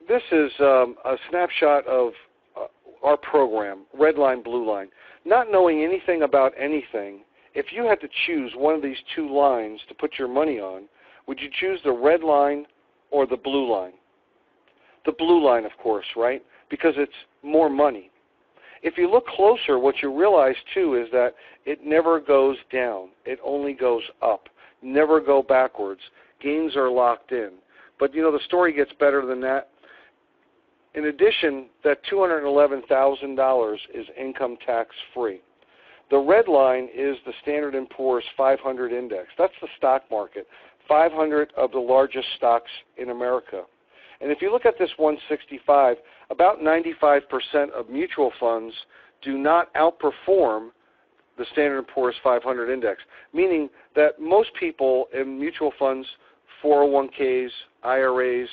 this is a snapshot of our program, Red Line, Blue Line. Not knowing anything about anything, if you had to choose one of these two lines to put your money on, would you choose the red line or the blue line? The blue line, of course, right? Because it's more money. If you look closer, what you realize, too, is that it never goes down. It only goes up. Never go backwards. Gains are locked in. But, you know, the story gets better than that. In addition, that $211,000 is income tax-free. The red line is the Standard & Poor's 500 index. That's the stock market, 500 of the largest stocks in America. And if you look at this 165, about 95% of mutual funds do not outperform the Standard & Poor's 500 index, meaning that most people in mutual funds, 401ks, IRAs,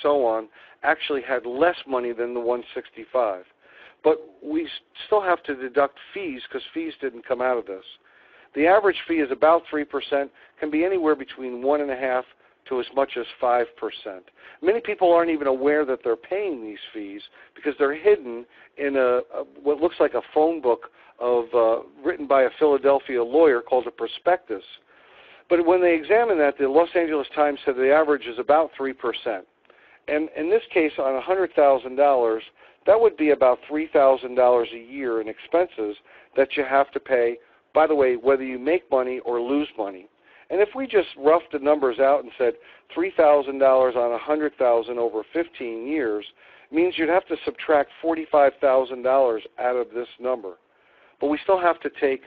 so on, actually had less money than the 165. But we still have to deduct fees because fees didn't come out of this. The average fee is about 3%, can be anywhere between 1.5% to as much as 5%. Many people aren't even aware that they're paying these fees because they're hidden in what looks like a phone book written by a Philadelphia lawyer called a prospectus. But when they examine that, the Los Angeles Times said the average is about 3%. And in this case, on $100,000, that would be about $3,000 a year in expenses that you have to pay, by the way, whether you make money or lose money. And if we just roughed the numbers out and said $3,000 on $100,000 over 15 years, means you'd have to subtract $45,000 out of this number. But we still have to take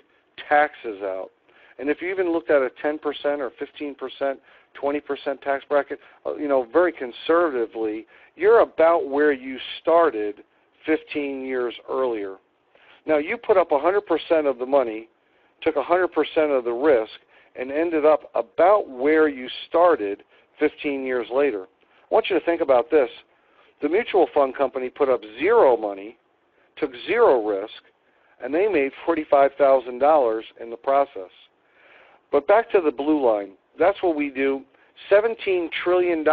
taxes out. And if you even looked at a 10% or 15%, 20% tax bracket, very conservatively, you're about where you started 15 years earlier. Now, you put up 100% of the money, took 100% of the risk, and ended up about where you started 15 years later. I want you to think about this. The mutual fund company put up zero money, took zero risk, and they made $45,000 in the process. But back to the blue line. That's what we do. $17 trillion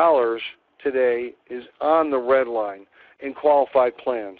today is on the red line in qualified plans.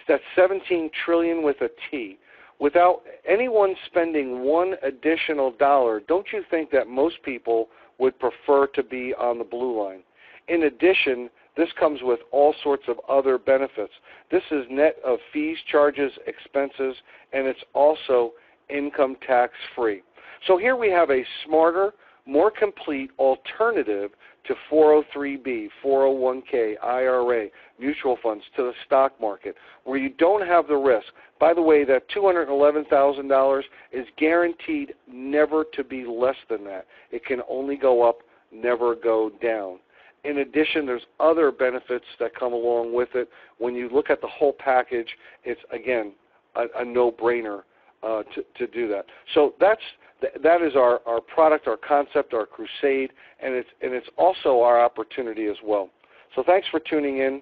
That's $17 trillion with a T. Without anyone spending one additional dollar, don't you think that most people would prefer to be on the blue line? In addition, this comes with all sorts of other benefits. This is net of fees, charges, expenses, and it's also income tax free. So here we have a smarter, more complete alternative to 403b, 401k, IRA, mutual funds, to the stock market, where you don't have the risk. By the way, that $211,000 is guaranteed never to be less than that. It can only go up, never go down. In addition, there's other benefits that come along with it. When you look at the whole package, it's, again, a no-brainer to do that. So that is our product, our concept, our crusade, and it's also our opportunity as well. So thanks for tuning in.